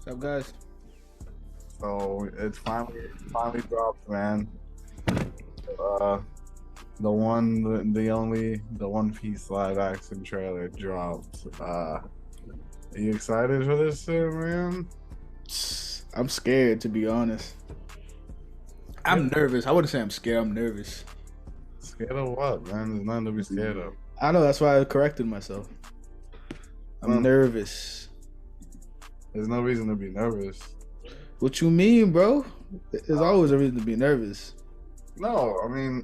Up, guys? So it's finally dropped, man. Uh, the only, the One Piece live action trailer dropped. Are you excited for this shit, man? I'm scared, to be honest. I'm nervous. I wouldn't say I'm scared. I'm nervous. Scared of what, man? There's nothing to be scared of. I know. That's why I corrected myself. I'm nervous. There's no reason to be nervous. What you mean, bro? There's always a reason to be nervous. No, I mean,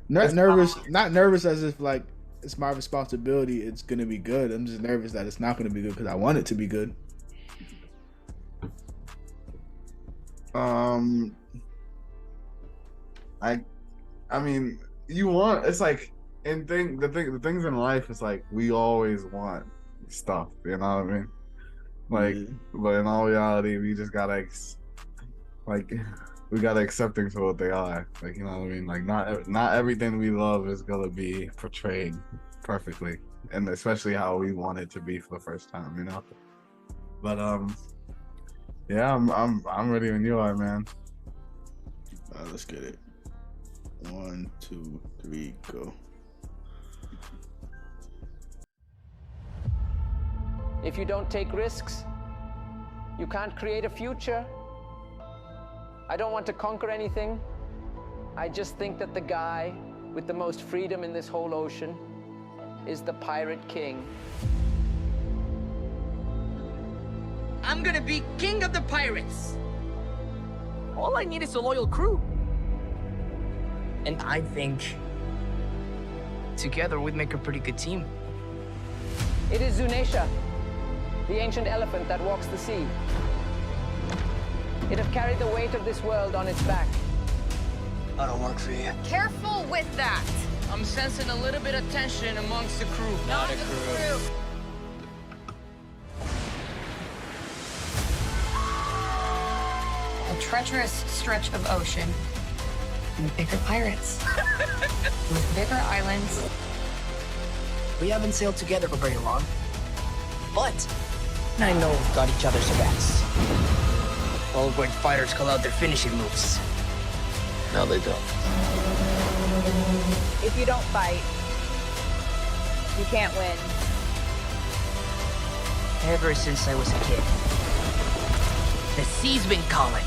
not nervous. Not nervous as if like it's my responsibility. It's gonna be good. I'm just nervous that it's not gonna be good because I want it to be good. I mean, you want, it's like, the things in life is like we always want stuff. You know what I mean? Like, but in all reality, we just gotta we gotta accept things for what they are. Like, you know what I mean? Like, not everything we love is gonna be portrayed perfectly, and especially how we want it to be for the first time. You know. But yeah, I'm ready when you are, man. All right, let's get it. 1, 2, 3, go. If you don't take risks, you can't create a future. I don't want to conquer anything. I just think that the guy with the most freedom in this whole ocean is the Pirate King. I'm gonna be king of the pirates. All I need is a loyal crew. And I think together we'd make a pretty good team. It is Zunesha, the ancient elephant that walks the sea. It have carried the weight of this world on its back. I don't work for you. Careful with that. I'm sensing a little bit of tension amongst the crew. Not a crew. A treacherous stretch of ocean with bigger pirates, with bigger islands. We haven't sailed together for very long, but I know we've got each other's backs. All great fighters call out their finishing moves. No, they don't. If you don't fight, you can't win. Ever since I was a kid, the sea's been calling.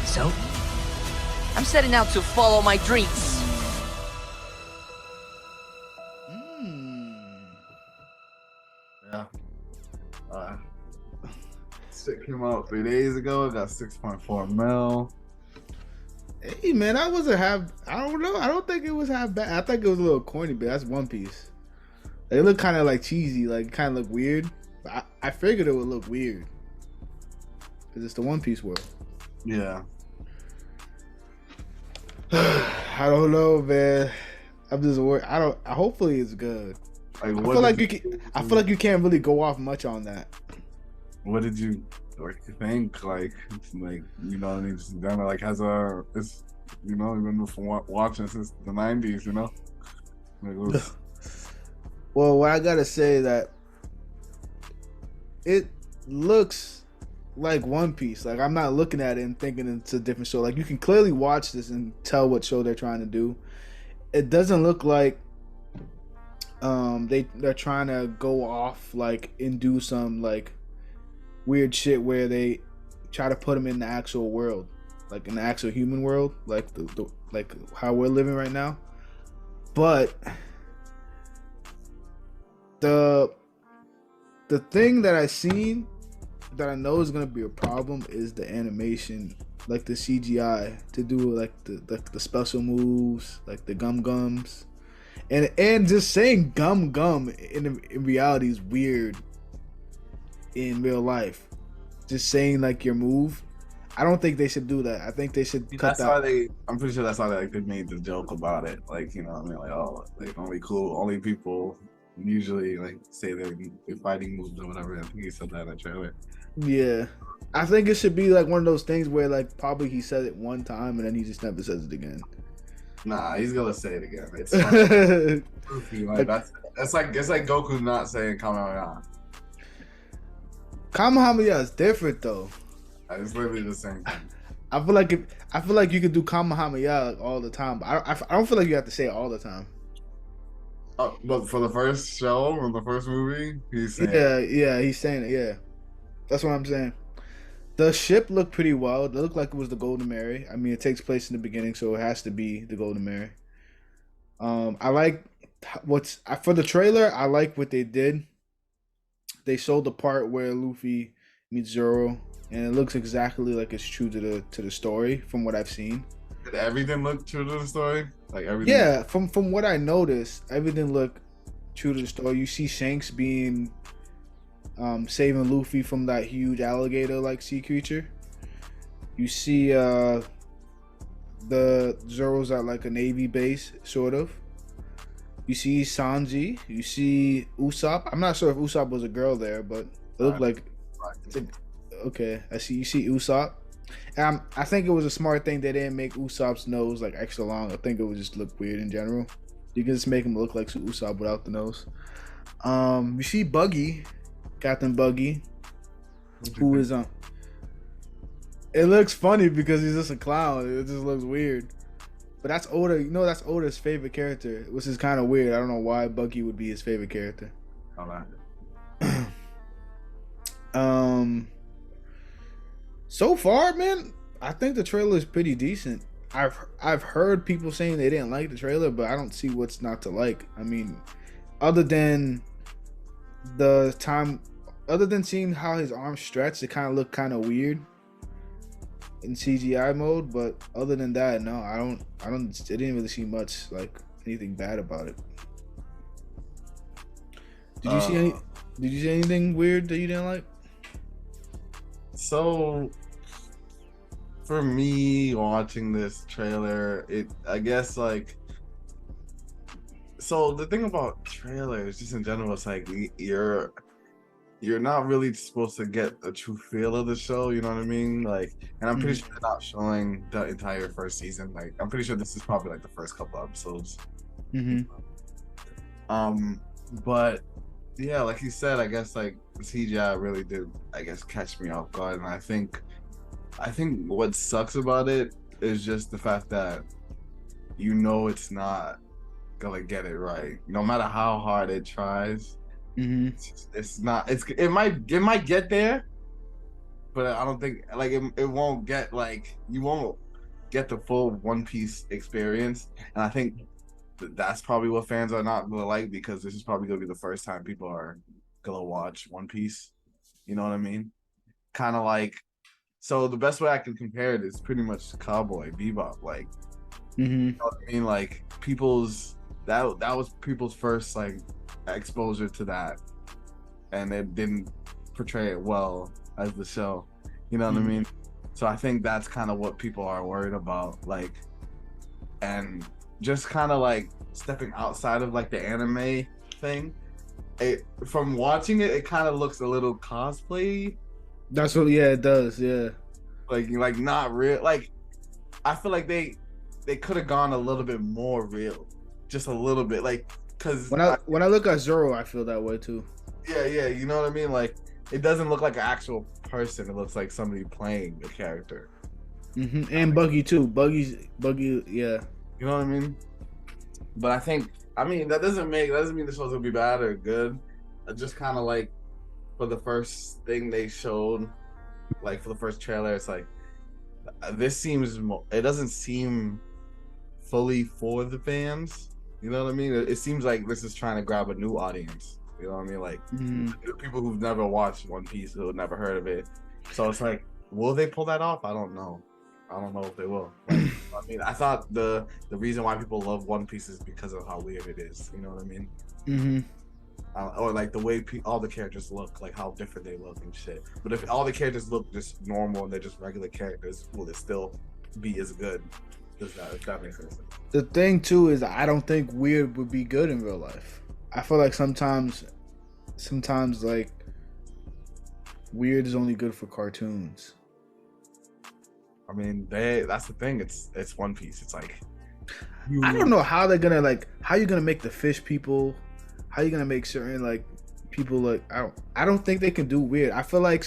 So, I'm setting out to follow my dreams. Yeah. Shit came out 3 days ago. It got 6.4 mil. Hey man, I wasn't half. I don't know. I don't think it was half bad. I think it was a little corny, but that's One Piece. Like, it looked kind of like cheesy, like kind of look weird. But I figured it would look weird because it's the One Piece world. Yeah. I don't know, man. I'm just worried. Hopefully it's good. Like, I feel like you can't really go off much on that. What did you think? Like, you know what I mean? Just done like it's, you know, you've been watching since the 90s, you know? Like, it was... Well, what I gotta say that it looks like One Piece. Like, I'm not looking at it and thinking it's a different show. Like, you can clearly watch this and tell what show they're trying to do. It doesn't look like they're trying to go off like and do some like weird shit where they try to put them in the actual world, like in the actual human world, like the like how we're living right now. But the thing that I seen that I know is gonna be a problem is the animation, like the CGI to do like the special moves, like the gums, and just saying gum in reality is weird. In real life, just saying like your move, I don't think they should do that. I think they should cut that. I'm pretty sure that's why they made the joke about it. Like, you know what I mean? Like, oh, like only people usually like say they're fighting moves or whatever. I think he said that in the trailer. Yeah, I think it should be like one of those things where like probably he said it one time and then he just never says it again. Nah, he's gonna say it again. It's like, it's like Goku not saying Kamehameha. Kamehameha is different though. It's literally the same thing. I feel like you could do Kamehameha like, all the time, but I don't feel like you have to say it all the time. Oh, but for the first show, or the first movie, he's saying, Yeah, he's saying it. Yeah, that's what I'm saying. The ship looked pretty well. It looked like it was the Golden Mary. I mean, it takes place in the beginning, so it has to be the Golden Mary. I like for the trailer. I like what they did. They showed the part where Luffy meets Zoro, and it looks exactly like it's true to the story from what I've seen. did everything look true to the story? Like everything? Yeah, from what I noticed, everything looked true to the story. You see Shanks being saving Luffy from that huge alligator like sea creature. You see the Zoro's at like a navy base, sort of. You see Sanji. You see Usopp. I'm not sure if Usopp was a girl there, but it looked like. Okay, I see. You see Usopp. And I think it was a smart thing they didn't make Usopp's nose like extra long. I think it would just look weird in general. You can just make him look like Usopp without the nose. You see Buggy, Captain Buggy, who is it looks funny because he's just a clown. It just looks weird. But that's Oda. You know, that's Oda's favorite character, which is kind of weird. I don't know why Buggy would be his favorite character. All right. So far, man, I think the trailer is pretty decent. I've heard people saying they didn't like the trailer, but I don't see what's not to like. I mean, other than seeing how his arms stretch, it kind of looked kind of weird in CGI mode. But other than that, no, I didn't really see much like anything bad about it. Did you see anything weird that you didn't like? So, for me, watching this trailer, I guess, like, so the thing about trailers, just in general, it's like you're not really supposed to get a true feel of the show, you know what I mean? Like, and I'm pretty sure they're not showing the entire first season. Like, I'm pretty sure this is probably like the first couple episodes. But yeah, like you said, I guess like the CGI really did, I guess, catch me off guard. And I think what sucks about it is just the fact that it's not gonna get it right, no matter how hard it tries. It's not. It might get there, but I don't think like it won't get like you won't get the full One Piece experience. And I think that's probably what fans are not gonna like, because this is probably gonna be the first time people are gonna watch One Piece. You know what I mean? Kind of like, so the best way I can compare it is pretty much Cowboy Bebop. Like, you know what I mean? Like that was people's first like exposure to that, and it didn't portray it well as the show. You know what I mean? So I think that's kind of what people are worried about. Like, and just kind of like stepping outside of like the anime thing, from watching it kind of looks a little cosplay. That's what, yeah, it does, yeah. Like not real. Like, I feel like they could have gone a little bit more real, just a little bit. Like, cause when I look at Zoro, I feel that way too. Yeah, you know what I mean? Like, it doesn't look like an actual person. It looks like somebody playing the character. And Buggy too. Buggy, yeah. You know what I mean? But that doesn't mean the show's gonna be bad or good. Just kind of like, for the first thing they showed, like for the first trailer, it's like it doesn't seem fully for the fans. You know what I mean? It seems like this is trying to grab a new audience. You know what I mean? Like people who've never watched One Piece, who have never heard of it. So it's like, will they pull that off? I don't know. I don't know if they will. Like, I mean, I thought the reason why people love One Piece is because of how weird it is. You know what I mean? Or like the way all the characters look, like how different they look and shit. But if all the characters look just normal and they're just regular characters, will it still be as good? If that makes sense. The thing too is, I don't think weird would be good in real life. I feel like sometimes like weird is only good for cartoons. I mean, that's the thing. It's One Piece. It's like, I don't know how they're gonna how you gonna make the fish people, how you gonna make certain like people like I don't think they can do weird. I feel like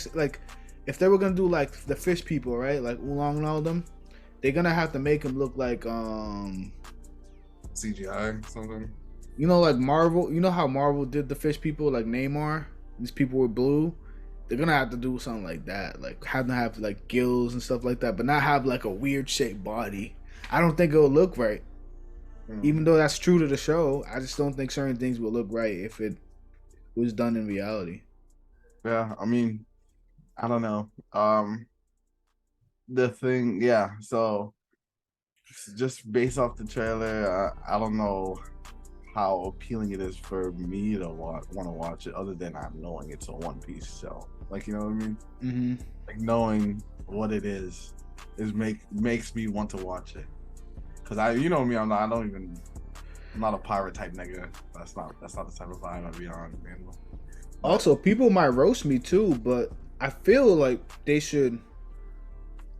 if they were gonna do like the fish people, right? Like Oolong and all them, they're gonna have to make them look like CGI something. you know, like Marvel. You know how Marvel did the fish people, like Namor. These people were blue. They're gonna have to do something like that, like have them have like gills and stuff like that, but not have like a weird shaped body. I don't think it'll look right. Even though that's true to the show, I just don't think certain things will look right if it was done in reality. Yeah, I mean, I don't know. The thing, yeah. So just based off the trailer, I don't know how appealing it is for me to want to watch it, other than not knowing it's a One Piece show. Like, you know what I mean? Mm-hmm. Like knowing what it is makes me want to watch it. Cause you know me, I'm not a pirate type nigga. That's not the type of vibe I be on. Man. Also, people might roast me too, but I feel like they should.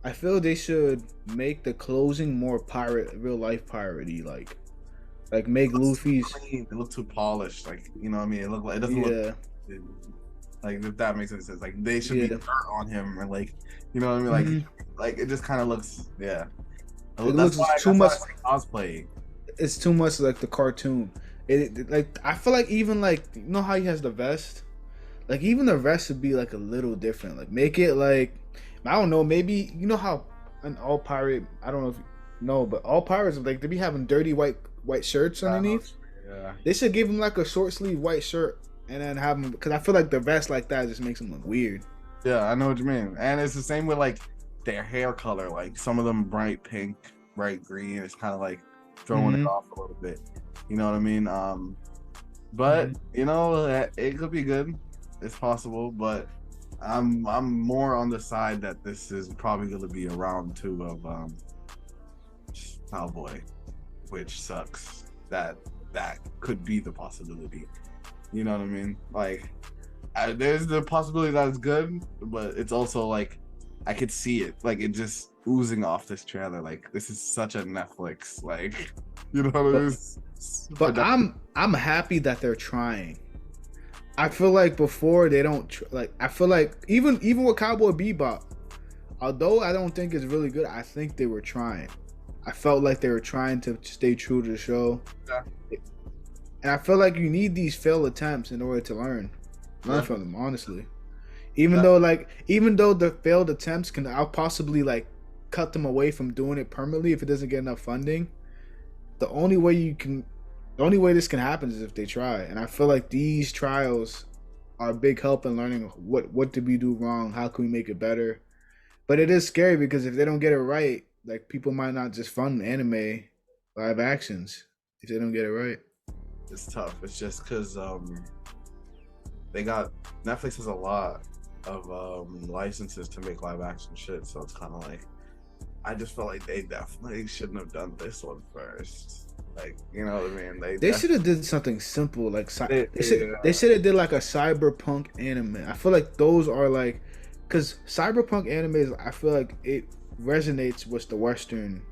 I feel they should make the closing more real life piratey, like make Luffy's. It look too polished, like, you know what I mean. It doesn't look like, if that makes any sense. Like they should be dirt on him, or like, you know what I mean. Like like it just kind of looks It looks too much cosplay. It's too much like the cartoon. Like I feel like even like, you know how he has the vest, like even the vest should be like a little different. Like make it like, I don't know, maybe you know how an all pirate, I don't know if you know, but all pirates like they be having dirty white shirts underneath. Yeah, they should give him like a short sleeve white shirt and then have him, because I feel like the vest like that just makes him look weird. Yeah, I know what you mean, and it's the same with like their hair color. Like some of them bright pink, bright green. It's kind of like throwing it off a little bit. You know what I mean? But you know, it could be good. It's possible, but I'm more on the side that this is probably going to be a round 2 of Cowboy, which sucks. That could be the possibility. You know what I mean? Like, there's the possibility that it's good, but it's also like I could see it, like it just oozing off this trailer. Like this is such a Netflix, like, you know what I mean? But I'm happy that they're trying. I feel like before they don't like. I feel like even with Cowboy Bebop, although I don't think it's really good, I think they were trying. I felt like they were trying to stay true to the show. Yeah. And I feel like you need these failed attempts in order to learn from them, honestly. Even though the failed attempts can possibly like cut them away from doing it permanently if it doesn't get enough funding. The only way this can happen is if they try. And I feel like these trials are a big help in learning what did we do wrong, how can we make it better. But it is scary because if they don't get it right, like people might not just fund anime live actions if they don't get it right. It's tough. It's just because Netflix has a lot of licenses to make live action shit, so it's kind of like I just felt like they definitely shouldn't have done this one first. Like, you know what I mean? They should have did something simple, like they should have did like a cyberpunk anime. I feel like those are like, because cyberpunk animes, I feel like it resonates with the western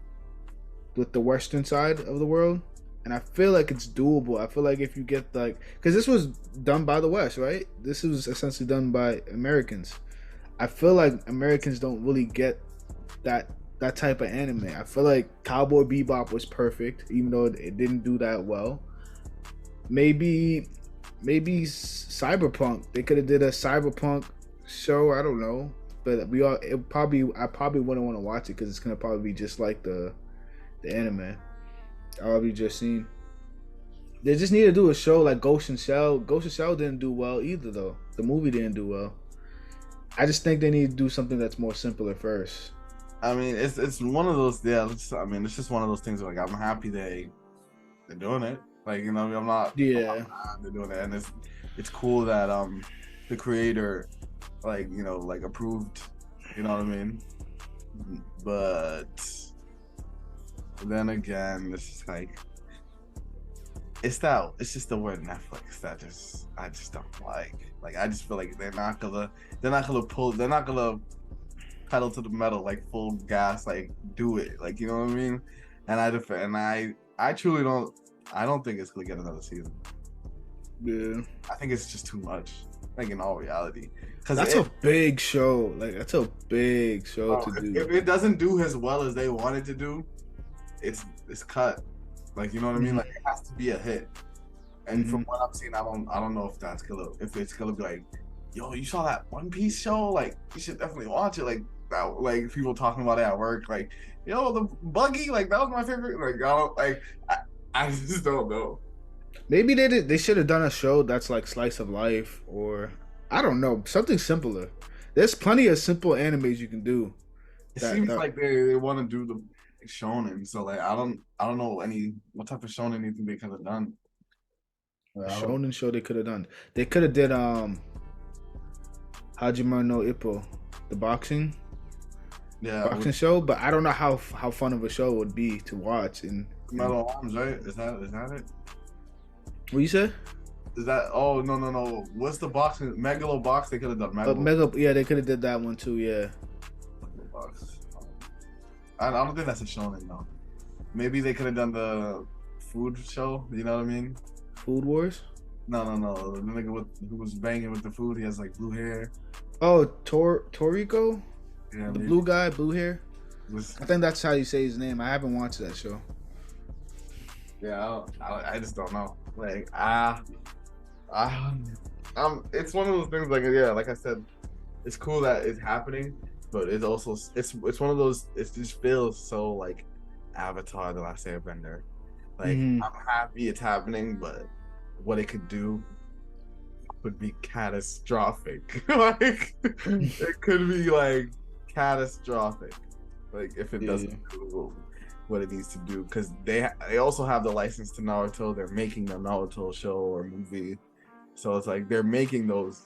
side of the world, and I feel like it's doable. I feel like if you get like, because this was done by the West, right? This was essentially done by Americans. I feel like Americans don't really get that type of anime. I feel like Cowboy Bebop was perfect, even though it didn't do that well. Maybe Cyberpunk. They could have did a Cyberpunk show. I don't know, but I probably wouldn't want to watch it because it's gonna probably be just like the anime I'll be just seen. They just need to do a show like Ghost in Shell. Ghost in Shell didn't do well either, though. The movie didn't do well. I just think they need to do something that's more simpler first. I mean, it's one of those. Yeah, it's just one of those things. Where, like, I'm happy they're doing it. Like, you know, I'm not. Yeah. They're doing it, and it's cool that the creator, like, you know, like approved. You know what I mean? But then again, this is like, it's just the word Netflix that I just don't like. Like, I just feel like they're not gonna pedal to the metal, like full gas, like do it, like, you know what I mean? And I truly don't think it's gonna get another season. Yeah, I think it's just too much. Like in all reality, because that's a big show. Like that's a big show to do. if it doesn't do as well as they want it to do, it's cut. Like you know what I mean? Mhm. Like it has to be a hit. And from Mhm. what I'm seeing, I don't know if it's gonna be like, yo, you saw that One Piece show? Like you should definitely watch it. Like that, like people talking about it at work. Like yo, the buggy, like that was my favorite. Like I don't like. I just don't know. Maybe they should have done a show that's like slice of life, or I don't know, something simpler. There's plenty of simple animes you can do. It seems like they want to do the shonen, so like I don't know what type of shonen you think they could have done. Like, I don't- Shonen show they could have done. They could have did Hajime no Ippo, the boxing yeah, show, but I don't know how fun of a show it would be to watch. And Metal Arms, right? Is that it? what you said? Is that? Oh no! What's the boxing? Megalo box? They could have done Megalo. Yeah, they could have did that one too. Yeah, Box. I don't think that's a shonen though. Maybe they could have done the food show. You know what I mean? Food Wars. No. The nigga who was banging with the food. He has like blue hair. Oh, Toriko, Yeah, the maybe. blue guy, blue hair. Was- I think that's how you say his name. I haven't watched that show. Yeah, I just don't know. Like it's one of those things. Like yeah, like I said, it's cool that it's happening, but it's also it's one of those. It just feels so like Avatar: The Last Airbender. Like Mhm. I'm happy it's happening, but what it could do would be catastrophic. Like it could be like catastrophic. Like if it doesn't do what it needs to do, because they also have the license to Naruto. They're making the Naruto show or movie, so it's like they're making those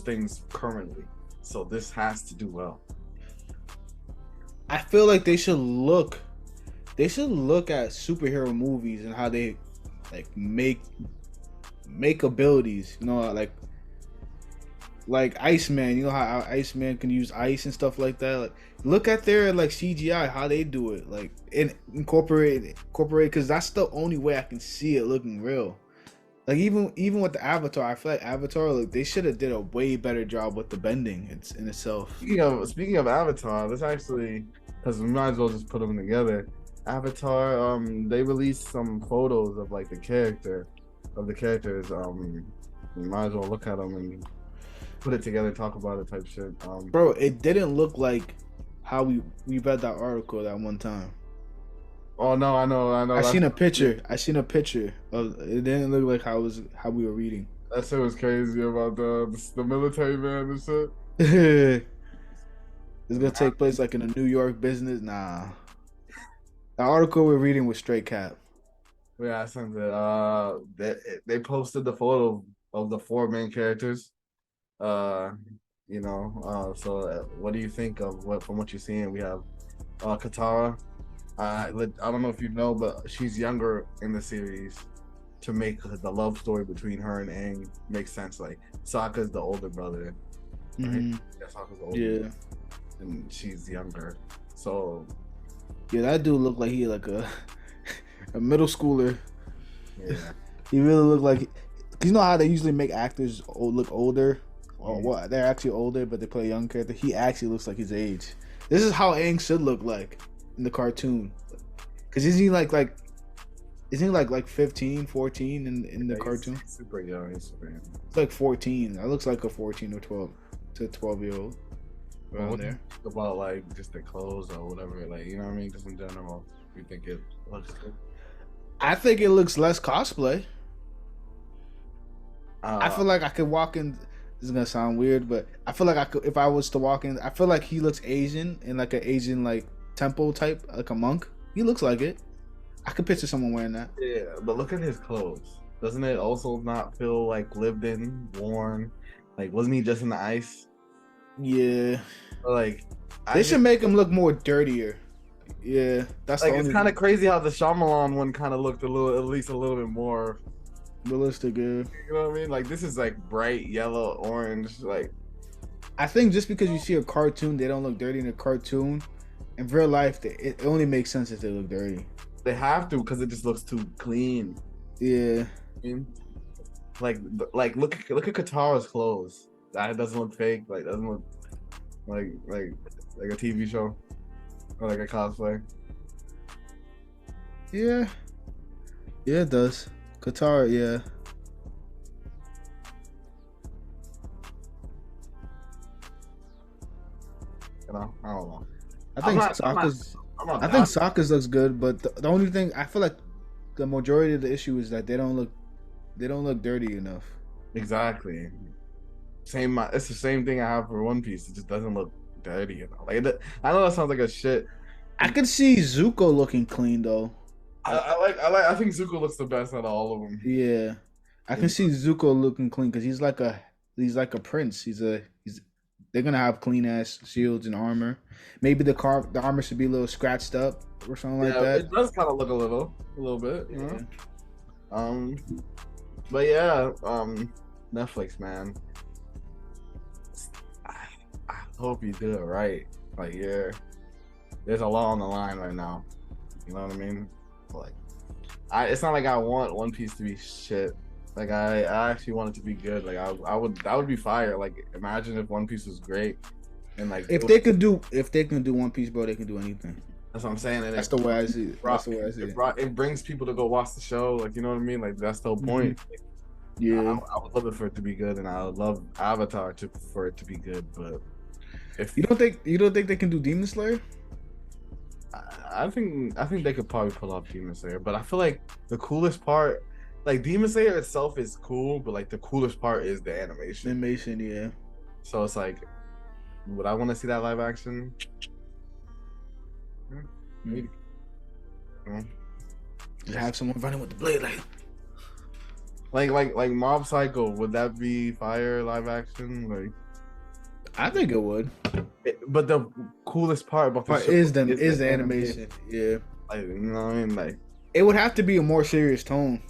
things currently. So this has to do well. I feel like they should look at superhero movies and how they like make abilities, you know, like Iceman, you know how Iceman can use ice and stuff like that. Like look at their like CGI, how they do it, like and incorporate because that's the only way I can see it looking real. Like even with the Avatar, I feel like Avatar, like they should have did a way better job with the bending in itself. Speaking of Avatar, let's actually, because we might as well just put them together. Avatar, they released some photos of like the characters. We might as well look at them and put it together, talk about it, type shit. Bro, it didn't look like how we read that article that one time. Oh no, I know. I seen a picture of it. Didn't look like how we were reading. That shit was crazy about the military man and shit. It's gonna take place like in a New York business. Nah, the article we're reading was straight cap. Yeah, I sent it. They posted the photo of the 4 main characters. So what do you think of from what you're seeing? We have Katara. I don't know if you know, but she's younger in the series to make the love story between her and Aang make sense. Like Sokka's the older brother, right? Mhm. Yeah, Sokka's the older brother, and she's younger. So Yeah, that dude looked like he like a middle schooler. yeah, He really looked like, you know how they usually make actors look older, or what? They're actually older, but they play a young character. He actually looks like his age. This is how Aang should look like in the cartoon. Cause isn't he like 15, 14 in the cartoon? he's super young. He's super young. It's like 14. That looks like a 14 or 12 to 12-year-old. Well, Around what do you there. think about like just the clothes or whatever? Like you know what I mean? Just in general, you think it looks good? I think it looks less cosplay. I Uh, feel like I could walk in. This is gonna sound weird, but I feel like I could, if I was to walk in. I feel like he looks Asian in like an Asian like temple type, like a monk. He looks like it. I could picture someone wearing that. Yeah, but look at his clothes. Doesn't it also not feel like lived in, worn? Like, wasn't he just in the ice? Yeah, Like, they should make him look more dirtier. Yeah, that's like the it's only kind of crazy how the Shyamalan one kind of looked at least a little bit more. realistic. Yeah. You know what I mean? Like this is like bright yellow, orange. Like I think just because you see a cartoon, they don't look dirty in a cartoon. In real life, it only makes sense if they look dirty. they have to because it just looks too clean. Yeah. I mean, like look at Katara's clothes. That doesn't look fake. Like doesn't look like a TV show or like a cosplay. Yeah, yeah, it does. Katara, yeah. You know, I don't know. I think I think Sokka's looks good, but the only thing I feel like the majority of the issue is that they don't look dirty enough. Exactly. Same. It's the same thing I have for One Piece. It just doesn't look dirty, you know. Like I know that sounds like a shit. I can see Zuko looking clean though. I think Zuko looks the best out of all of them. Yeah, I can see Zuko looking clean because he's like a prince. They're gonna have clean ass shields and armor. Maybe the armor should be a little scratched up or something like that. It does kind of look a little bit. You Yeah. know? But yeah, Netflix, man. I hope you do it right. Like, yeah, there's a lot on the line right now. You know what I mean? Like, it's not like I want One Piece to be shit. Like, I actually want it to be good. Like, that would be fire. Like, imagine if One Piece was great, and like If they can do One Piece, bro, they can do anything. that's what I'm saying. And That's the way I see it. That's the way I see it. It brings people to go watch the show. Like, you know what I mean? Like, that's the whole point. Yeah. I would love it for it to be good, and I would love Avatar for it to be good. But if You don't think they can do Demon Slayer? I think they could probably pull off Demon Slayer, but I feel like the coolest part, like Demon Slayer itself is cool, but like the coolest part is the animation. Animation, yeah. So it's like, would I want to see that live action? Maybe. You know? Just have someone running with the blade Like Mob Psycho, would that be fire live action? Like, I think it would. But the coolest part about the But show is the animation. Yeah. Like, you know what I mean? Like, It would have to be a more serious tone.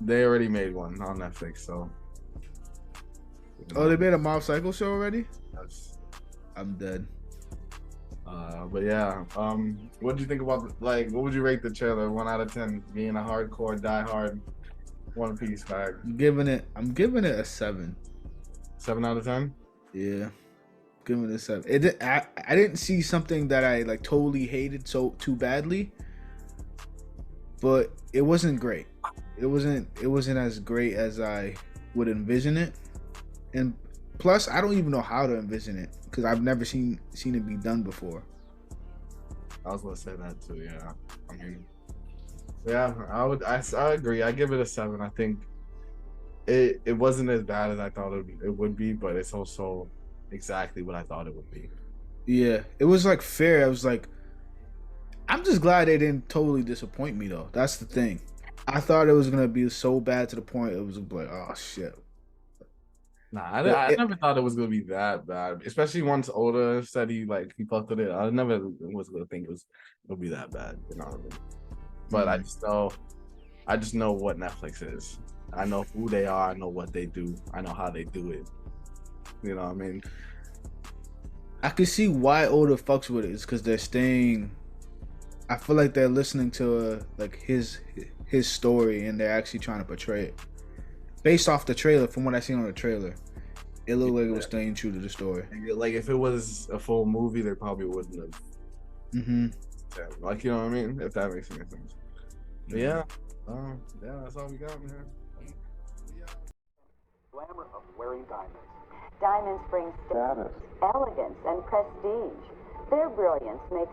they already made one on Netflix, so. Oh, they made a Mob Psycho show already? That's, I'm dead. but yeah, what do you think about what would you rate the trailer 1 out of 10 being a hardcore diehard One Piece fan? I'm giving it a 7. 7 out of 10? Yeah. Giving it a 7. I didn't see something that I like totally hated too badly. But it wasn't great. It wasn't as great as I would envision it. And plus I don't even know how to envision it because I've never seen it be done before. I was gonna say that too, yeah. I mean, yeah, I agree. I give it a 7. I think it wasn't as bad as I thought it would be, but it's also exactly what I thought it would be. Yeah, it was like fair. I was like, I'm just glad they didn't totally disappoint me though. That's the thing. I thought it was gonna be so bad to the point it was like, oh shit. Nah, I never thought it was gonna be that bad. Especially once Oda said he fucked with it. I never was gonna think it would be that bad. You know what I mean? But I just know what Netflix is. I know who they are. I know what they do. I know how they do it. You know what I mean? I can see why Oda fucks with it. It's because they're staying. I feel like they're listening to like his story and they're actually trying to portray it. Based off the trailer, from what I seen on the trailer, it looked like it was staying true to the story. Like if it was a full movie, they probably wouldn't have. Mm-hmm. Like, you know what I mean? If that makes any sense. But yeah, that's all we got, man. Glamour of wearing diamonds. Diamonds bring Status. elegance and prestige. Their brilliance makes